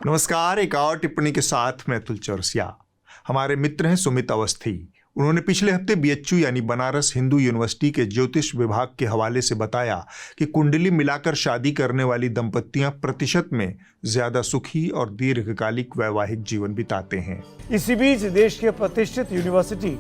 नमस्कार। एक और टिप्पणी के साथ मैं अतुल चौरसिया। हमारे मित्र हैं सुमित अवस्थी। उन्होंने पिछले हफ्ते बीएचयू यानी बनारस हिंदू यूनिवर्सिटी के ज्योतिष विभाग के हवाले से बताया कि कुंडली मिलाकर शादी करने वाली दंपतियां प्रतिशत में ज्यादा सुखी और दीर्घकालिक वैवाहिक जीवन बिताते हैं। इसी बीच देश के प्रतिष्ठित यूनिवर्सिटी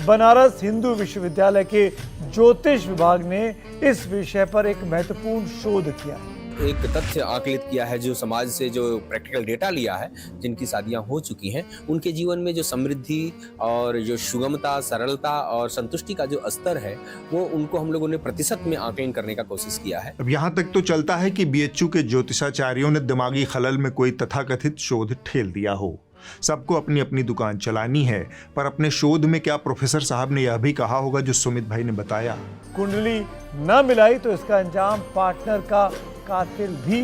बनारस हिंदू विश्वविद्यालय के ज्योतिष विभाग ने इस विषय पर एक महत्वपूर्ण शोध किया है। एक तथ्य आकलित किया है, जो समाज से जो प्रैक्टिकल डेटा लिया है, जिनकी शादियां हो चुकी हैं, उनके जीवन में जो समृद्धि और जो सुगमता, सरलता और संतुष्टि का जो स्तर है, वो उनको हम लोगों ने प्रतिशत में आकलन करने का कोशिश किया है। अब यहाँ तक तो चलता है कि बीएचयू के ज्योतिषाचार्यों ने दिमागी खलल में कोई तथाकथित शोध ठेल दिया हो। सबको अपनी अपनी दुकान चलानी है, पर अपने शोध में क्या प्रोफेसर साहब ने यह भी कहा होगा जो सुमित भाई ने बताया? कुंडली न मिलाई तो इसका अंजाम पार्टनर का कातिल भी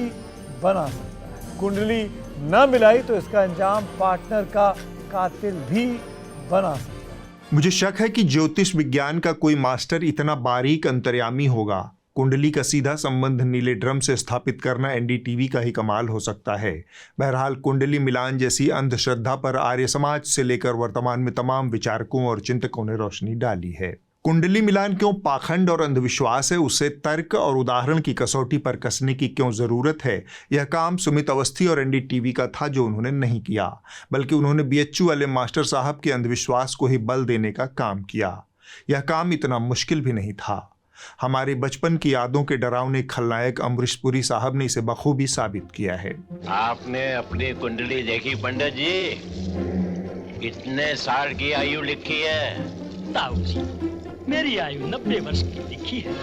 बना सकता है। कुंडली न मिलाई तो इसका अंजाम पार्टनर का कातिल भी बना सकता है। मुझे शक है कि ज्योतिष विज्ञान का कोई मास्टर इतना बारीक अंतर्यामी होगा। कुंडली का सीधा संबंध नीले ड्रम से स्थापित करना एनडीटीवी का ही कमाल हो सकता है। बहरहाल कुंडली मिलान जैसी अंधश्रद्धा पर आर्य समाज से लेकर वर्तमान में तमाम विचारकों और चिंतकों ने रोशनी डाली है। कुंडली मिलान क्यों पाखंड और अंधविश्वास है, उसे तर्क और उदाहरण की कसौटी पर कसने की क्यों जरूरत है, यह काम सुमित अवस्थी और एनडीटीवी का था, जो उन्होंने नहीं किया, बल्कि उन्होंने बीएचयू वाले मास्टर साहब के अंधविश्वास को ही बल देने का काम किया। यह काम इतना मुश्किल भी नहीं था। हमारे बचपन की यादों के डरावने खलनायक अमरीश पुरी साहब ने इसे बखूबी साबित किया है। आपने अपनी कुंडली देखी पंडित जी? कितने साल की आयु लिखी है? ताऊ जी, मेरी आयु 90 वर्ष की लिखी है।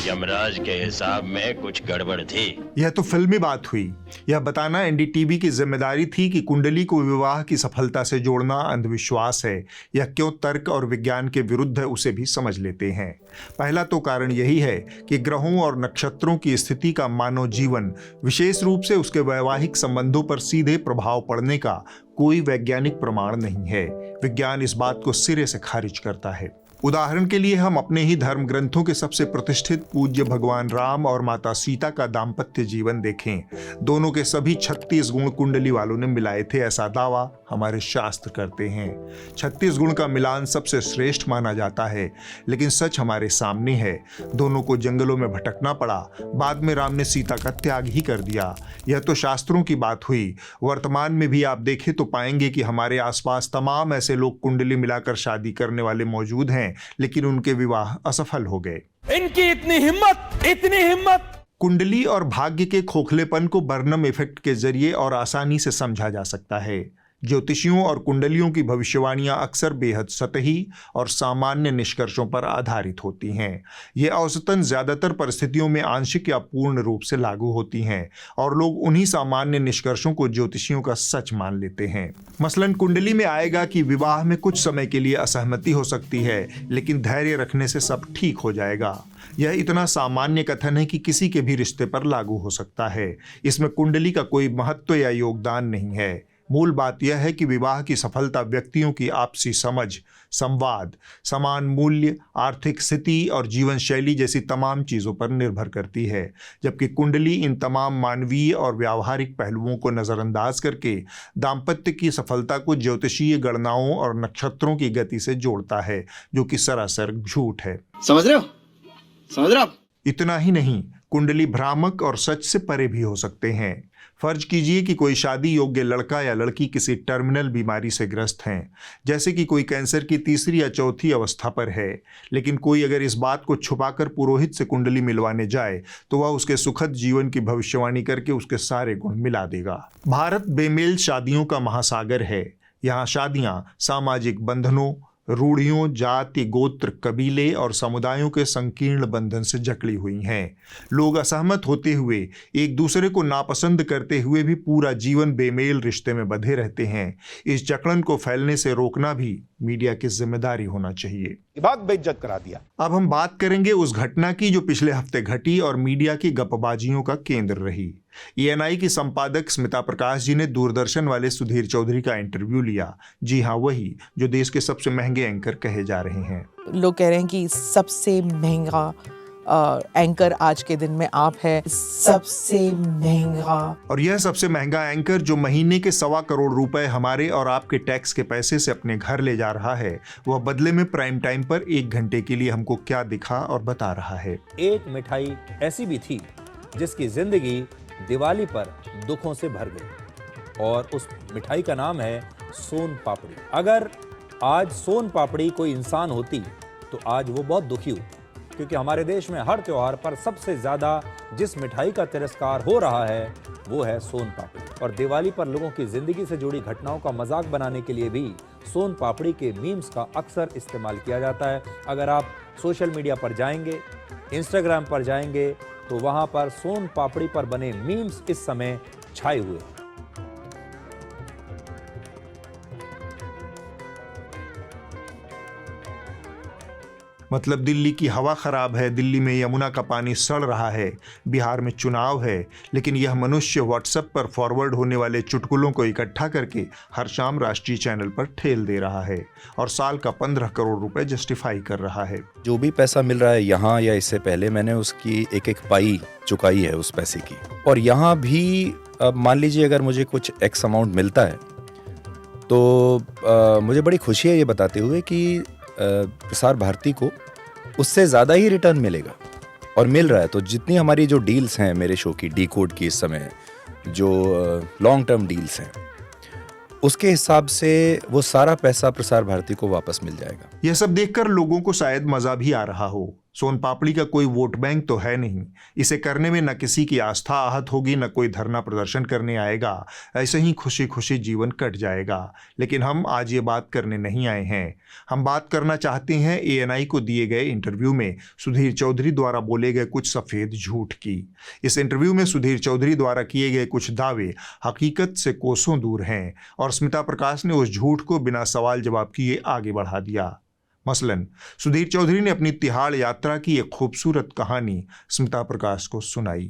यमराज के हिसाब में कुछ गड़बड़ थी। यह तो फिल्मी बात हुई। यह बताना एनडीटीवी की जिम्मेदारी थी कि कुंडली को विवाह की सफलता से जोड़ना अंधविश्वास है। यह क्यों तर्क और विज्ञान के विरुद्ध है, उसे भी समझ लेते हैं। पहला तो कारण यही है कि ग्रहों और नक्षत्रों की स्थिति का मानव जीवन, विशेष रूप से उसके वैवाहिक संबंधों पर सीधे प्रभाव पड़ने का कोई वैज्ञानिक प्रमाण नहीं है। विज्ञान इस बात को सिरे से खारिज करता है। उदाहरण के लिए हम अपने ही धर्म ग्रंथों के सबसे प्रतिष्ठित पूज्य भगवान राम और माता सीता का दाम्पत्य जीवन देखें। दोनों के सभी 36 गुण कुंडली वालों ने मिलाए थे, ऐसा दावा हमारे शास्त्र करते हैं। 36 गुण का मिलान सबसे श्रेष्ठ माना जाता है, लेकिन सच हमारे सामने है। दोनों को जंगलों में भटकना पड़ा। बाद में राम ने सीता का त्याग ही कर दिया। यह तो शास्त्रों की बात हुई। वर्तमान में भी आप देखें तो पाएंगे कि हमारे आसपास तमाम ऐसे लोग कुंडली मिलाकर शादी करने वाले मौजूद हैं, लेकिन उनके विवाह असफल हो गए। इनकी इतनी हिम्मत। कुंडली और भाग्य के खोखलेपन को बर्नम इफेक्ट के जरिए और आसानी से समझा जा सकता है। ज्योतिषियों और कुंडलियों की भविष्यवाणियां अक्सर बेहद सतही और सामान्य निष्कर्षों पर आधारित होती हैं। ये औसतन ज्यादातर परिस्थितियों में आंशिक या पूर्ण रूप से लागू होती हैं, और लोग उन्हीं सामान्य निष्कर्षों को ज्योतिषियों का सच मान लेते हैं। मसलन कुंडली में आएगा कि विवाह में कुछ समय के लिए असहमति हो सकती है, लेकिन धैर्य रखने से सब ठीक हो जाएगा। यह इतना सामान्य कथन है कि किसी के भी रिश्ते पर लागू हो सकता है। इसमें कुंडली का कोई महत्व या योगदान नहीं है। मूल बात यह है कि विवाह की सफलता व्यक्तियों की आपसी समझ, संवाद, समान मूल्य, आर्थिक स्थिति और जीवन शैली जैसी तमाम चीज़ों पर निर्भर करती है, जबकि कुंडली इन तमाम मानवीय और व्यावहारिक पहलुओं को नज़रअंदाज करके दाम्पत्य की सफलता को ज्योतिषीय गणनाओं और नक्षत्रों की गति से जोड़ता है, जो कि सरासर झूठ है। समझ रहे हो? इतना ही नहीं, कुंडली भ्रामक और सच से परे भी हो सकते हैं। फर्ज कीजिए कि कोई शादी योग्य लड़का या लड़की किसी टर्मिनल बीमारी से ग्रस्त हैं, जैसे कि कोई कैंसर की तीसरी या चौथी अवस्था पर है, लेकिन कोई अगर इस बात को छुपाकर पुरोहित से कुंडली मिलवाने जाए तो वह उसके सुखद जीवन की भविष्यवाणी करके उसके सारे गुण मिला देगा। भारत बेमेल शादियों का महासागर है। यहाँ शादियां सामाजिक बंधनों, रूढ़ियों, जाति, गोत्र, कबीले और समुदायों के संकीर्ण बंधन से जकड़ी हुई हैं। लोग असहमत होते हुए, एक दूसरे को नापसंद करते हुए भी पूरा जीवन बेमेल रिश्ते में बंधे रहते हैं। इस जकड़न को फैलने से रोकना भी मीडिया की जिम्मेदारी होना चाहिए। बात बेइज्जत करा दिया। अब हम बात करेंगे उस घटना की जो पिछले हफ्ते घटी और मीडिया की गपबाजियों का केंद्र रही। ENI की संपादक स्मिता प्रकाश जी ने दूरदर्शन वाले सुधीर चौधरी का इंटरव्यू लिया। जी हाँ, वही जो देश के सबसे महंगे एंकर कहे जा रहे हैं। लोग कह रहे हैं कि सबसे महंगा एंकर आज के दिन में आप है। सबसे महंगा, और यह सबसे महंगा एंकर जो महीने के 1.25 करोड़ रुपए हमारे और आपके टैक्स के पैसे से अपने घर ले जा रहा है, वह बदले में प्राइम टाइम पर 1 घंटे के लिए हमको क्या दिखा और बता रहा है। एक मिठाई ऐसी भी थी जिसकी जिंदगी दिवाली पर दुखों से भर गई, और उस मिठाई का नाम है सोन पापड़ी। अगर आज सोन पापड़ी कोई इंसान होती तो आज वो बहुत दुखी होती, क्योंकि हमारे देश में हर त्योहार पर सबसे ज्यादा जिस मिठाई का तिरस्कार हो रहा है वो है सोन पापड़ी। और दिवाली पर लोगों की जिंदगी से जुड़ी घटनाओं का मजाक बनाने के लिए भी सोन पापड़ी के मीम्स का अक्सर इस्तेमाल किया जाता है। अगर आप सोशल मीडिया पर जाएंगे, इंस्टाग्राम पर जाएंगे, तो वहां पर सोन पापड़ी पर बने मीम्स इस समय छाए हुए हैं। मतलब दिल्ली की हवा खराब है, दिल्ली में यमुना का पानी सड़ रहा है, बिहार में चुनाव है, लेकिन यह मनुष्य व्हाट्सएप पर फॉरवर्ड होने वाले चुटकुलों को इकट्ठा करके हर शाम राष्ट्रीय चैनल पर ठेल दे रहा है और साल का 15 करोड़ रुपए जस्टिफाई कर रहा है। जो भी पैसा मिल रहा है यहाँ या इससे पहले, मैंने उसकी एक एक पाई चुकाई है उस पैसे की। और यहाँ भी अब मान लीजिए अगर मुझे कुछ एक्स अमाउंट मिलता है तो मुझे बड़ी खुशी है ये बताते हुए कि प्रसार भारती को उससे ज़्यादा ही रिटर्न मिलेगा, और मिल रहा है। तो जितनी हमारी जो डील्स हैं मेरे शो की, डी कोड की, इस समय जो लॉन्ग टर्म डील्स हैं, उसके हिसाब से वो सारा पैसा प्रसार भारती को वापस मिल जाएगा। यह सब देखकर लोगों को शायद मजा भी आ रहा हो। सोन पापड़ी का कोई वोट बैंक तो है नहीं, इसे करने में न किसी की आस्था आहत होगी, न कोई धरना प्रदर्शन करने आएगा, ऐसे ही खुशी खुशी जीवन कट जाएगा। लेकिन हम आज ये बात करने नहीं आए हैं। हम बात करना चाहते हैं ANI को दिए गए इंटरव्यू में सुधीर चौधरी द्वारा बोले गए कुछ सफ़ेद झूठ की। इस इंटरव्यू में सुधीर चौधरी द्वारा किए गए कुछ दावे हकीकत से कोसों दूर हैं, और स्मिता प्रकाश ने उस झूठ को बिना सवाल जवाब किए आगे बढ़ा दिया। मसलन सुधीर चौधरी ने अपनी तिहाड़ यात्रा की एक खूबसूरत कहानी स्मिता प्रकाश को सुनाई।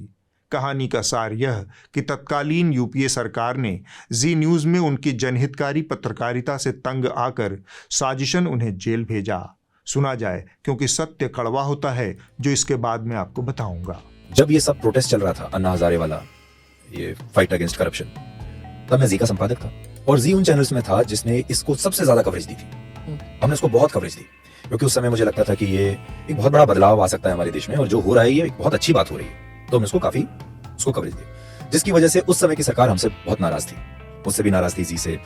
कहानी का सार यह कि तत्कालीन UPA सरकार ने जी न्यूज़ में उनकी जनहितकारी पत्रकारिता से तंग आकर साजिशन उन्हें जेल भेजा। सुना जाए, क्योंकि सत्य कड़वा होता है, जो इसके बाद मैं आपको बताऊंगा। जब ये सब प्रोटेस्ट चल रहा था, अन्ना हजारे वाला, ये फाइट अगेंस्ट करप्शन, तब मैं जी का संपादक था, और जी उन चैनल्स में था जिसने इसको सबसे ज्यादा कवरेज दी थी। हमने उसको बहुत कवरेज दी, क्योंकि उस समय मुझे लगता था कि ये एक बहुत बड़ा बदलाव आ सकता है हमारे देश में, और जो हो रहा है ये एक बहुत अच्छी बात हो रही है। तो हमने उसको कवरेज दी, जिसकी वजह से उस समय की सरकार हमसे बहुत नाराज थी। मुझसे भी नाराज थी, जी से,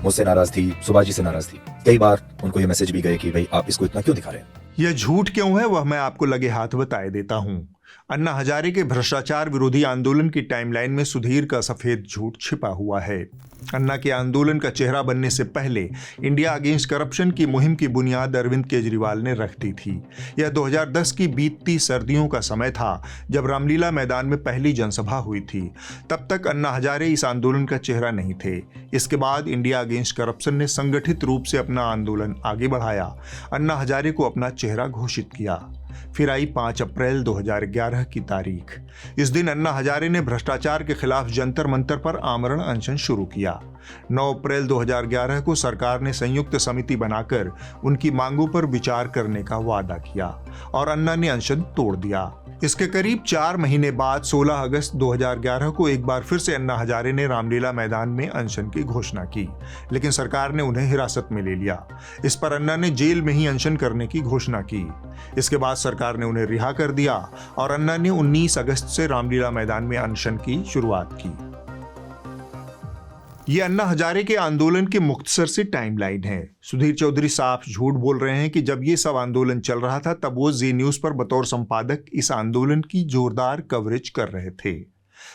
मुझसे नाराज थी, सुभाष जी से नाराज थी। कई बार उनको ये मैसेज भी गए कि भाई आप इसको इतना क्यों दिखा रहे हैं। यह झूठ क्यों है वह मैं आपको लगे हाथ बताए देता हूं। अन्ना हजारे के भ्रष्टाचार विरोधी आंदोलन की टाइमलाइन में सुधीर का सफेद झूठ छिपा हुआ है। अन्ना के आंदोलन का चेहरा बनने से पहले इंडिया अगेंस्ट करप्शन की मुहिम की बुनियाद अरविंद केजरीवाल ने रख दी थी। यह 2010 की बीतती सर्दियों का समय था, जब रामलीला मैदान में पहली जनसभा हुई थी। तब तक अन्ना हजारे इस आंदोलन का चेहरा नहीं थे। इसके बाद इंडिया अगेंस्ट करप्शन ने संगठित रूप से अपना आंदोलन आगे बढ़ाया, अन्ना हजारे को अपना चेहरा घोषित किया। फिर आई 5 अप्रैल 2011 की तारीख। इस दिन अन्ना हजारे ने भ्रष्टाचार के खिलाफ जंतर मंतर पर आमरण अनशन शुरू किया। 9 अप्रैल 2011 को सरकार ने संयुक्त समिति बनाकर उनकी मांगों पर विचार करने का वादा किया, और अन्ना ने अनशन तोड़ दिया। इसके करीब 4 महीने बाद 16 अगस्त 2011 को एक बार फिर से अन्ना हजारे ने रामलीला मैदान में अनशन की घोषणा की, लेकिन सरकार ने उन्हें हिरासत में ले लिया। इस पर अन्ना ने जेल में ही अनशन करने की घोषणा की। इसके बाद सरकार ने उन्हें रिहा कर दिया, और अन्ना ने 19 अगस्त से रामलीला मैदान में अनशन की शुरुआत की। ये अन्ना हजारे के आंदोलन के मुख्तसर से टाइमलाइन है। सुधीर चौधरी साफ झूठ बोल रहे हैं कि जब ये सब आंदोलन चल रहा था तब वो जी न्यूज़ पर बतौर संपादक इस आंदोलन की जोरदार कवरेज कर रहे थे।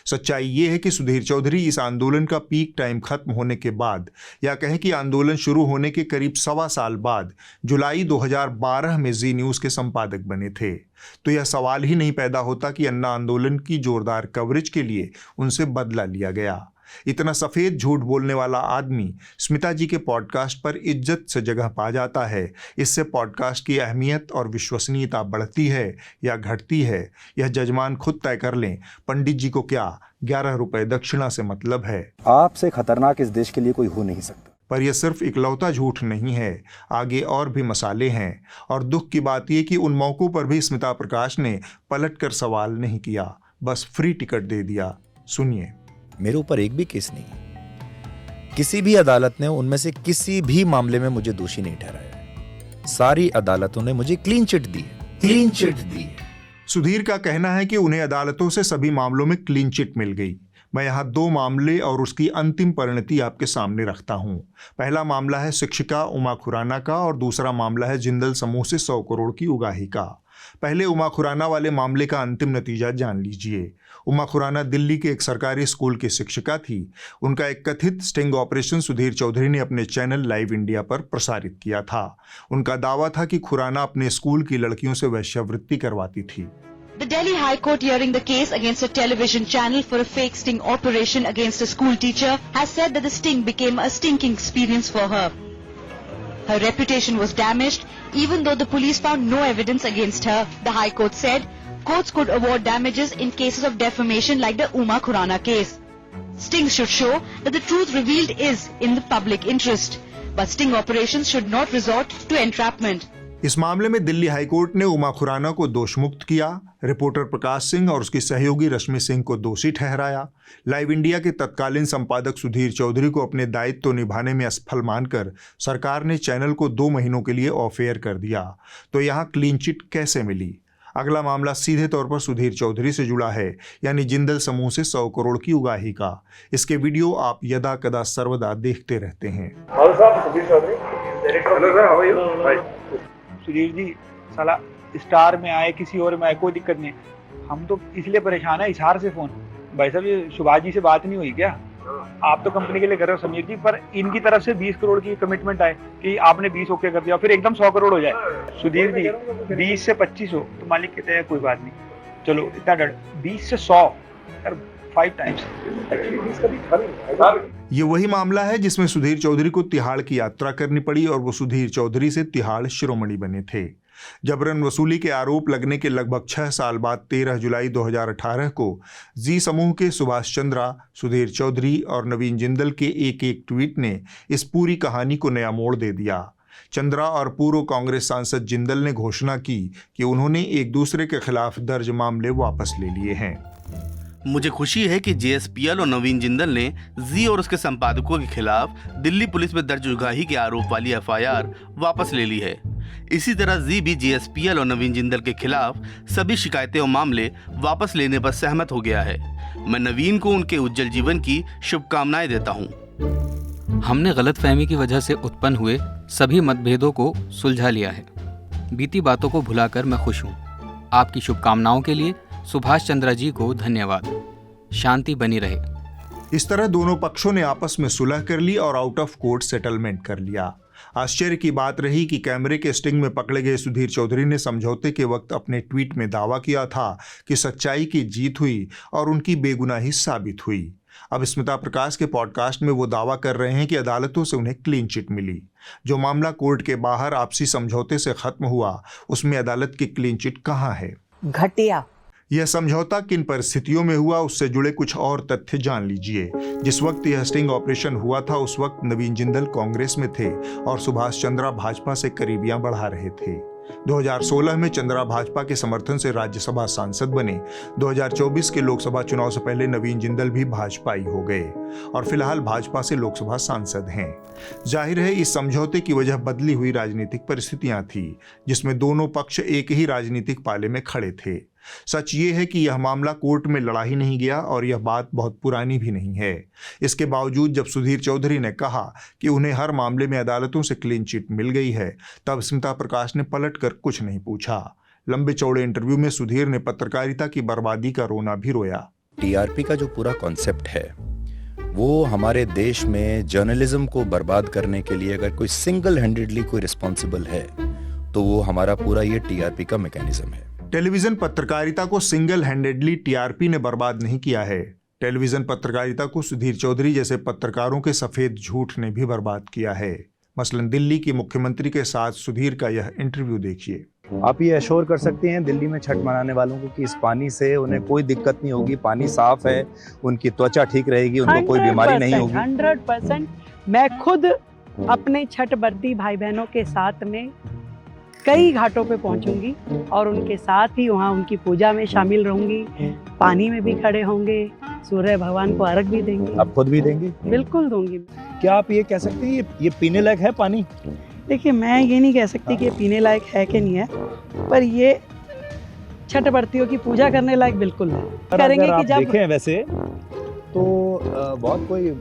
सच्चाई ये है कि सुधीर चौधरी इस आंदोलन का पीक टाइम खत्म होने के बाद, या कहें कि आंदोलन शुरू होने के करीब 1.25 साल बाद, जुलाई 2012 में जी न्यूज़ के संपादक बने थे। तो यह सवाल ही नहीं पैदा होता कि अन्ना आंदोलन की जोरदार कवरेज के लिए उनसे बदला लिया गया। इतना सफेद झूठ बोलने वाला आदमी स्मिता जी के पॉडकास्ट पर इज्जत से जगह पा जाता है। इससे पॉडकास्ट की अहमियत और विश्वसनीयता बढ़ती है या घटती है, यह जजमान खुद तय कर लें। पंडित जी को क्या 11 रुपए दक्षिणा से मतलब है। आपसे खतरनाक इस देश के लिए कोई हो नहीं सकता। पर यह सिर्फ इकलौता झूठ नहीं है, आगे और भी मसाले हैं। और दुख की बात यह कि उन मौकों पर भी स्मिता प्रकाश ने पलटकर सवाल नहीं किया, बस फ्री टिकट दे दिया। सुनिए। मेरे ऊपर एक भी केस नहीं है। किसी भी अदालत ने उनमें से किसी भी मामले में मुझे दोषी नहीं ठहराया। सारी अदालतों ने मुझे क्लीन चिट दी है। क्लीन चिट दी है। सुधीर का कहना है कि उन्हें अदालतों से सभी मामलों में क्लीन चिट मिल गई। मैं यहाँ 2 मामले और उसकी अंतिम परिणति आपके सामने रखता हूँ। पहला मामला है शिक्षिका उमा खुराना का और दूसरा मामला है जिंदल समूह से 100 करोड़ की उगाही का। पहले उमा खुराना वाले मामले का अंतिम नतीजा जान लीजिए। उमा खुराना दिल्ली के एक सरकारी स्कूल की शिक्षिका थी। उनका एक कथित स्टिंग ऑपरेशन सुधीर चौधरी ने अपने चैनल लाइव इंडिया पर प्रसारित किया था। उनका दावा था कि खुराना अपने स्कूल की लड़कियों से वेश्यावृत्ति करवाती थी। The Delhi High Court, hearing the case against a television channel for a fake sting operation against a school teacher, has said that the sting became a stinking experience for her. Her reputation was damaged, even though the police found no evidence against her. The High Court said courts could award damages in cases of defamation like the Uma Khurana case. Stings should show that the truth revealed is in the public interest, but sting operations should not resort to entrapment. इस मामले में Delhi high court ने उमा खुराना को दोषमुक्त किया, reporter Prakash Singh और उसकी सहयोगी रश्मि सिंह को दोषी ठहराया। लाइव इंडिया के तत्कालीन संपादक सुधीर चौधरी को अपने दायित्व निभाने में असफल मानकर सरकार ने चैनल को 2 महीनों के लिए ऑफ एयर कर दिया। तो यहाँ क्लीन चिट कैसे मिली? अगला मामला सीधे तौर पर सुधीर चौधरी से जुड़ा है, यानी जिंदल समूह से 100 करोड़ की उगाही का। इसके वीडियो आप यदा कदा सर्वदा देखते रहते हैं। सुधीर जी साला स्टार में आए, किसी और में आए, कोई दिक्कत नहीं। हम तो इसलिए परेशान है हिसार से फोन। भाई साहब ये सुभाष जी से बात नहीं हुई क्या? आप तो कंपनी के लिए कर रहे हो समीर जी, पर इनकी तरफ से 20 करोड़ की कमिटमेंट आए कि आपने 20 ओके कर दिया, फिर एकदम 100 करोड़ हो जाए। सुधीर जी 20 से 25 हो तो मालिक कहते हैं कोई बात नहीं, चलो इतना डर। 20 से 100 यार 5 टाइम्स। ये वही मामला है जिसमें सुधीर चौधरी को तिहाड़ की यात्रा करनी पड़ी और वो सुधीर चौधरी से तिहाड़ शिरोमणि बने थे। जबरन वसूली के आरोप लगने के लगभग 6 साल बाद 13 जुलाई 2018 को जी समूह के सुभाष चंद्रा, सुधीर चौधरी और नवीन जिंदल के एक ट्वीट ने इस पूरी कहानी को नया मोड़ दे दिया। चंद्रा और पूर्व कांग्रेस सांसद जिंदल ने घोषणा की कि उन्होंने एक दूसरे के खिलाफ दर्ज मामले वापस ले लिए हैं। मुझे खुशी है कि जेएसपीएल और नवीन जिंदल ने जी और उसके संपादकों के खिलाफ दिल्ली पुलिस में दर्ज उगाही के आरोप वाली एफआईआर वापस ले ली है। इसी तरह जी भी जेएसपीएल और नवीन जिंदल के खिलाफ सभी शिकायतें और मामले वापस लेने पर सहमत हो गया है। मैं नवीन को उनके उज्जवल जीवन की शुभकामनाएं देता हूं। हमने गलतफहमी की वजह से उत्पन्न हुए सभी मतभेदों को सुलझा लिया है। बीती बातों को भुलाकर मैं खुश हूँ। आपकी शुभकामनाओं के लिए सुभाष चंद्रा जी को धन्यवाद। शांति बनी रहे। इस तरह दोनों पक्षों ने आपस में सुलह कर ली और आउट ऑफ कोर्ट सेटलमेंट कर लिया। आश्चर्य की बात रही कि कैमरे के स्टिंग में पकड़े गए सुधीर चौधरी ने समझौते के वक्त अपने ट्वीट में दावा किया था कि सच्चाई की जीत हुई और उनकी बेगुनाही साबित हुई। अब स्मिता प्रकाश के पॉडकास्ट में वो दावा कर रहे हैं कि अदालतों से उन्हें क्लीन चिट मिली। जो मामला कोर्ट के बाहर आपसी समझौते से खत्म हुआ, उसमें अदालत की क्लीन चिट कहाँ है? घटिया। यह समझौता किन परिस्थितियों में हुआ, उससे जुड़े कुछ और तथ्य जान लीजिए। जिस वक्त यह स्टिंग ऑपरेशन हुआ था उस वक्त नवीन जिंदल कांग्रेस में थे और सुभाष चंद्रा भाजपा से करीबियां बढ़ा रहे थे। 2016 में चंद्रा भाजपा के समर्थन से राज्यसभा सांसद बने। 2024 के लोकसभा चुनाव से पहले नवीन जिंदल भी भाजपाई हो गए और फिलहाल भाजपा से लोकसभा सांसद हैं। जाहिर है इस समझौते की वजह बदली हुई राजनीतिक परिस्थितियां थी, जिसमें दोनों पक्ष एक ही राजनीतिक पाले में खड़े थे। सच ये है कि यह मामला कोर्ट में लड़ा ही नहीं गया और यह बात बहुत पुरानी भी नहीं है। इसके बावजूद जब सुधीर चौधरी ने कहा कि उन्हें हर मामले में अदालतों से क्लीन चिट मिल गई है, तब स्मिता प्रकाश ने पलटकर कुछ नहीं पूछा। लंबे चौड़े इंटरव्यू में सुधीर ने पत्रकारिता की बर्बादी का रोना भी रोया। टीआरपी का जो पूरा कॉन्सेप्ट है वो हमारे देश में जर्नलिज्म को बर्बाद करने के लिए अगर कोई सिंगल हैंडेडली कोई रिस्पॉन्सिबल है तो वो हमारा पूरा ये टीआरपी का मैकेनिज्म है। टेलीविजन पत्रकारिता को सिंगल हैंडेडली टीआरपी ने बर्बाद नहीं किया है। टेलीविजन पत्रकारिता को सुधीर चौधरी जैसे पत्रकारों के सफेद झूठ ने भी बर्बाद किया है। मसलन दिल्ली की मुख्यमंत्री के साथ सुधीर का यह इंटरव्यू देखिए। आप ये एश्योर कर सकते हैं दिल्ली में छठ मनाने वालों को कि इस पानी से उन्हें कोई दिक्कत नहीं होगी, पानी साफ है, उनकी त्वचा ठीक रहेगी, उनको कोई बीमारी नहीं होगी। 100% मैं खुद अपने छठ व्रती भाई बहनों के साथ में कई घाटों पे पहुंचूंगी और उनके साथ ही वहाँ उनकी पूजा में शामिल रहूंगी, पानी में भी खड़े होंगे, सूर्य भगवान को अर्घ भी देंगे। आप खुद भी देंगे? बिल्कुल दूंगी। क्या आप ये कह सकते हैं ये पीने लायक है पानी? देखिए, मैं ये नहीं कह सकती कि ये पीने लायक है कि नहीं है, पर ये छठ व्रतियों की पूजा करने लायक बिल्कुल है। करेंगे कि जब देखें वैसे तो बहुत कोई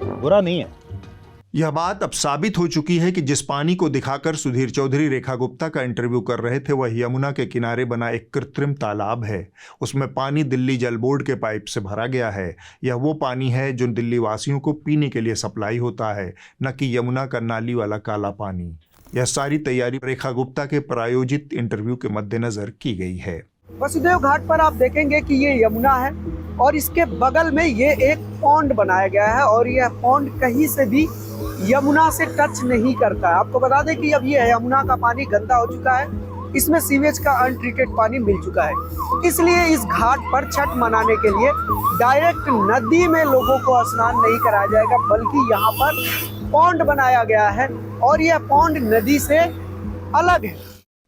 बुरा नहीं है। यह बात अब साबित हो चुकी है कि जिस पानी को दिखाकर सुधीर चौधरी रेखा गुप्ता का इंटरव्यू कर रहे थे वह यमुना के किनारे बना एक कृत्रिम तालाब है। उसमें पानी दिल्ली जल बोर्ड के पाइप से भरा गया है। यह वो पानी है जो दिल्ली वासियों को पीने के लिए सप्लाई होता है, न कि यमुना का नाली वाला काला पानी। यह सारी तैयारी रेखा गुप्ता के प्रायोजित इंटरव्यू के मद्देनजर की गई है। वसुदेव घाट पर आप देखेंगे कि ये यमुना है और इसके बगल में ये एक पॉन्ड बनाया गया है और यह पॉन्ड कहीं से भी यमुना से टच नहीं करता है। आपको बता दें कि अब ये यमुना का पानी गंदा हो चुका है, इसमें सीवेज का अनट्रीटेड पानी मिल चुका है। इसलिए इस घाट पर छठ मनाने के लिए डायरेक्ट नदी में लोगों को स्नान नहीं कराया जाएगा, बल्कि यहाँ पर पॉन्ड बनाया गया है और यह पॉन्ड नदी से अलग है।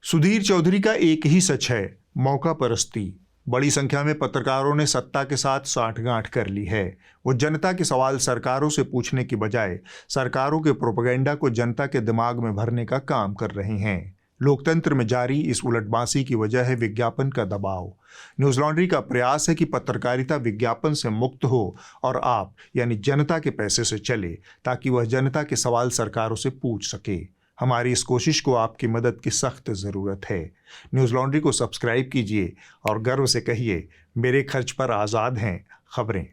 सुधीर चौधरी का एक ही सच है, मौका परस्ती। बड़ी संख्या में पत्रकारों ने सत्ता के साथ साठगांठ कर ली है। वो जनता के सवाल सरकारों से पूछने की बजाय सरकारों के प्रोपेगेंडा को जनता के दिमाग में भरने का काम कर रहे हैं। लोकतंत्र में जारी इस उलटबांसी की वजह है विज्ञापन का दबाव। न्यूज लॉन्ड्री का प्रयास है कि पत्रकारिता विज्ञापन से मुक्त हो और आप यानी जनता के पैसे से चले, ताकि वह जनता के सवाल सरकारों से पूछ सके। हमारी इस कोशिश को आपकी मदद की सख्त ज़रूरत है। न्यूज़ लॉन्ड्री को सब्सक्राइब कीजिए और गर्व से कहिए, मेरे खर्च पर आज़ाद हैं खबरें।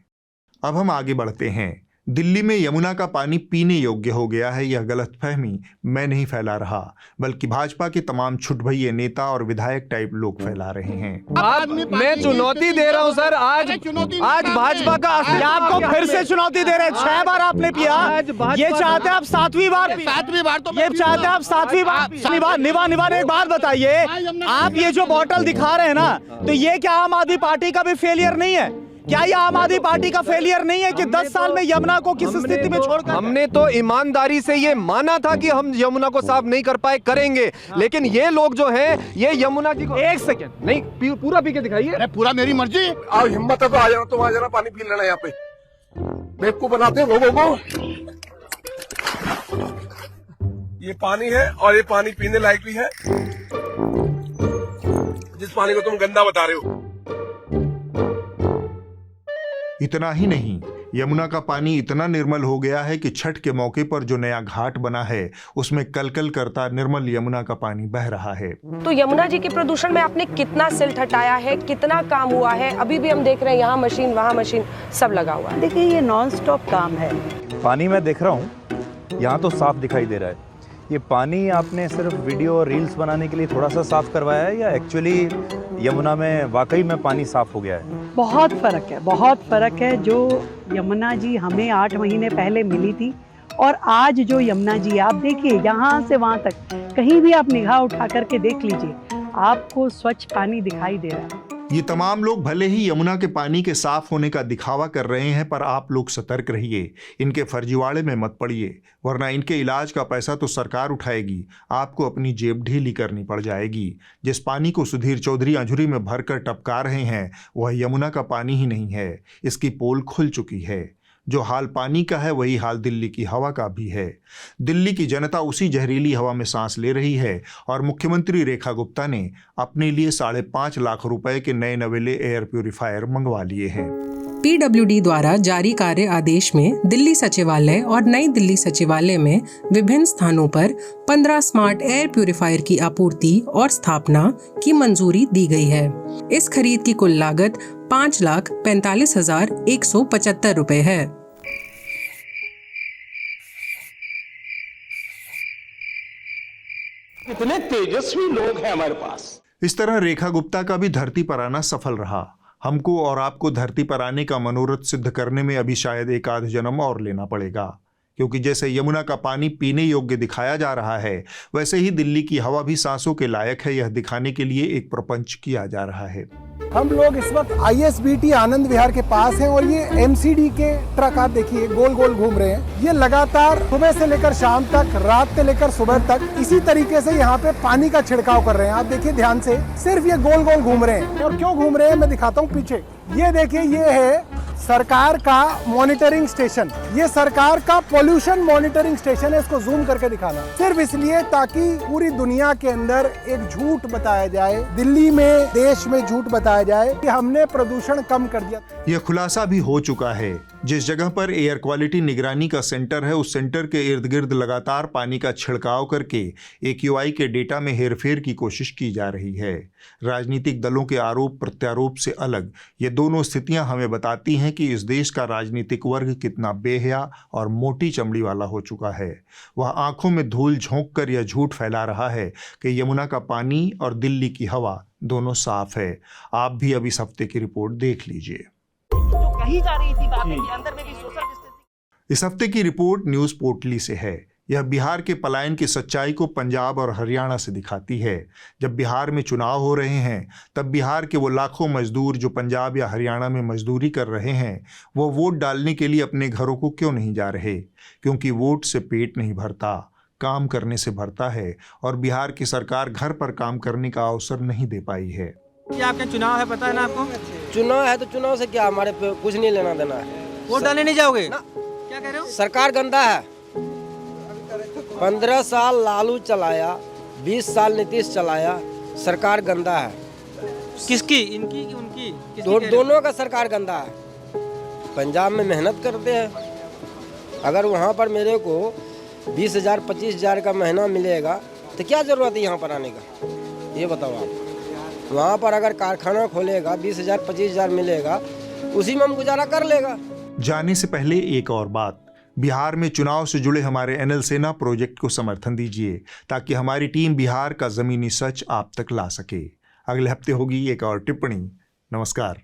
अब हम आगे बढ़ते हैं। दिल्ली में यमुना का पानी पीने योग्य हो गया है, यह गलतफहमी मैं नहीं फैला रहा, बल्कि भाजपा के तमाम छुटभइये नेता और विधायक टाइप लोग फैला रहे हैं। आज मैं चुनौती दे रहा हूं सर, आज भाजपा का आपको फिर से चुनौती दे रहे हैं। 6 बार आपने पिया, ये चाहते हैं आप 7वीं बार तो ये चाहते हैं आप 7वीं बार निभा। एक बात बताइए, आप ये जो बॉटल दिखा रहे हैं ना, तो ये क्या आम आदमी पार्टी का भी फेलियर नहीं है? क्या ये आम आदमी पार्टी का फेलियर नहीं है कि 10 साल में यमुना को किस स्थिति में छोड़कर? हमने तो ईमानदारी से ये माना था कि हम यमुना को साफ नहीं कर पाए, करेंगे, लेकिन ये लोग जो हैं ये यमुना जी को 1 सेकंड नहीं पूरा पी के दिखाइए। अरे पूरा मेरी मर्जी, आओ हिम्मत है तो आ जाना, तुम आ जाना, पानी पी लेना। यहाँ पे बेवकूफ बनाते हैं लोगों को। ये पानी है और ये पानी पीने लायक भी है, जिस पानी को तुम गंदा बता रहे हो। इतना ही नहीं, यमुना का पानी इतना निर्मल हो गया है कि छठ के मौके पर जो नया घाट बना है उसमें कलकल करता निर्मल यमुना का पानी बह रहा है। तो यमुना जी के प्रदूषण में आपने कितना सिल्ट हटाया है, कितना काम हुआ है? अभी भी हम देख रहे हैं यहाँ मशीन वहाँ मशीन सब लगा हुआ है। देखिए, ये नॉन स्टॉप काम है। पानी मैं देख रहा हूँ, यहाँ तो साफ दिखाई दे रहा है। ये पानी आपने सिर्फ वीडियो और रील्स बनाने के लिए थोड़ा सा साफ करवाया है या एक्चुअली यमुना में वाकई में पानी साफ हो गया है? बहुत फ़र्क है। जो यमुना जी हमें 8 महीने पहले मिली थी और आज जो यमुना जी आप देखिए, यहाँ से वहाँ तक कहीं भी आप निगाह उठा करके देख लीजिए, आपको स्वच्छ पानी दिखाई दे रहा है। ये तमाम लोग भले ही यमुना के पानी के साफ होने का दिखावा कर रहे हैं, पर आप लोग सतर्क रहिए, इनके फर्जीवाड़े में मत पड़िए, वरना इनके इलाज का पैसा तो सरकार उठाएगी, आपको अपनी जेब ढीली करनी पड़ जाएगी। जिस पानी को सुधीर चौधरी अंजुरी में भरकर टपका रहे हैं वह यमुना का पानी ही नहीं है, इसकी पोल खुल चुकी है। जो हाल पानी का है वही हाल दिल्ली की हवा का भी है। दिल्ली की जनता उसी जहरीली हवा में सांस ले रही है और मुख्यमंत्री रेखा गुप्ता ने अपने लिए 5.5 लाख रुपए के नए नवेले एयर प्यूरिफायर मंगवा लिए हैं। PWD द्वारा जारी कार्य आदेश में दिल्ली सचिवालय और नई दिल्ली सचिवालय में विभिन्न स्थानों पर 15 स्मार्ट एयर प्यूरिफायर की आपूर्ति और स्थापना की मंजूरी दी गई है। इस खरीद की कुल लागत 5,45,175 रुपए है। कितने तेजस्वी लोग हैं हमारे पास। इस तरह रेखा गुप्ता का भी धरती पर आना सफल रहा। हमको और आपको धरती पर आने का मनोरथ सिद्ध करने में अभी शायद 1 आध जन्म और लेना पड़ेगा। क्योंकि जैसे यमुना का पानी पीने योग्य दिखाया जा रहा है, वैसे ही दिल्ली की हवा भी सांसों के लायक है, यह दिखाने के लिए एक प्रपंच किया जा रहा है। हम लोग इस वक्त ISBT आनंद विहार के पास हैं और ये MCD के ट्रक आप देखिए गोल गोल घूम रहे हैं। ये लगातार सुबह से लेकर शाम तक, रात से लेकर सुबह तक इसी तरीके से यहाँ पे पानी का छिड़काव कर रहे हैं। आप देखिए ध्यान से, सिर्फ ये गोल गोल घूम रहे हैं। और क्यों घूम रहे हैं मैं दिखाता हूँ पीछे। ये देखिए, ये है सरकार का मॉनिटरिंग स्टेशन। ये सरकार का पोल्यूशन मॉनिटरिंग स्टेशन है। इसको जूम करके दिखाना सिर्फ इसलिए ताकि पूरी दुनिया के अंदर एक झूठ बताया जाए, दिल्ली में, देश में झूठ बताया जाए कि हमने प्रदूषण कम कर दिया। यह खुलासा भी हो चुका है। जिस जगह पर एयर क्वालिटी निगरानी का सेंटर है, उस सेंटर के इर्द गिर्द लगातार पानी का छिड़काव करके AQI के डेटा में हेरफेर की कोशिश की जा रही है। राजनीतिक दलों के आरोप प्रत्यारोप से अलग ये दोनों स्थितियां हमें बताती हैं कि इस देश का राजनीतिक वर्ग कितना बेहया और मोटी चमड़ी वाला हो चुका है। वह आंखों में धूल झोंक कर यह झूठ फैला रहा है कि यमुना का पानी और दिल्ली की हवा दोनों साफ है। आप भी अब इस हफ्ते की रिपोर्ट देख लीजिए। जो कही जा रही थी बातें कि अंदर में भी सोशल डिस्टेंसिंग। इस हफ्ते की रिपोर्ट न्यूज पोर्टली से है। यह बिहार के पलायन की सच्चाई को पंजाब और हरियाणा से दिखाती है। जब बिहार में चुनाव हो रहे हैं, तब बिहार के वो लाखों मजदूर जो पंजाब या हरियाणा में मजदूरी कर रहे हैं, वो वोट डालने के लिए अपने घरों को क्यों नहीं जा रहे? क्योंकि वोट से पेट नहीं भरता, काम करने से भरता है। और बिहार की सरकार घर पर काम करने का अवसर नहीं दे पाई है। क्या आपका चुनाव है, पता है ना आपको? चुनाव है तो चुनाव से क्या, हमारे पे कुछ नहीं लेना देना है। वोट डालने नहीं जाओगे? क्या कह रहे हो? सरकार गंदा है। 15 साल लालू चलाया, 20 साल नीतीश चलाया, सरकार गंदा है। किसकी? इनकी कि उनकी? दोनों का सरकार गंदा है। पंजाब में मेहनत करते हैं, अगर वहाँ पर मेरे को 20,000 25,000 का महीना मिलेगा तो क्या जरूरत है यहाँ पर आने का, ये बताओ आप। वहाँ पर अगर कारखाना खोलेगा 20,000 25,000 मिलेगा, उसी में हम गुजारा कर लेगा। जाने से पहले एक और बात, बिहार में चुनाव से जुड़े हमारे NL सेना प्रोजेक्ट को समर्थन दीजिए ताकि हमारी टीम बिहार का जमीनी सच आप तक ला सके। अगले हफ्ते होगी एक और टिप्पणी। नमस्कार।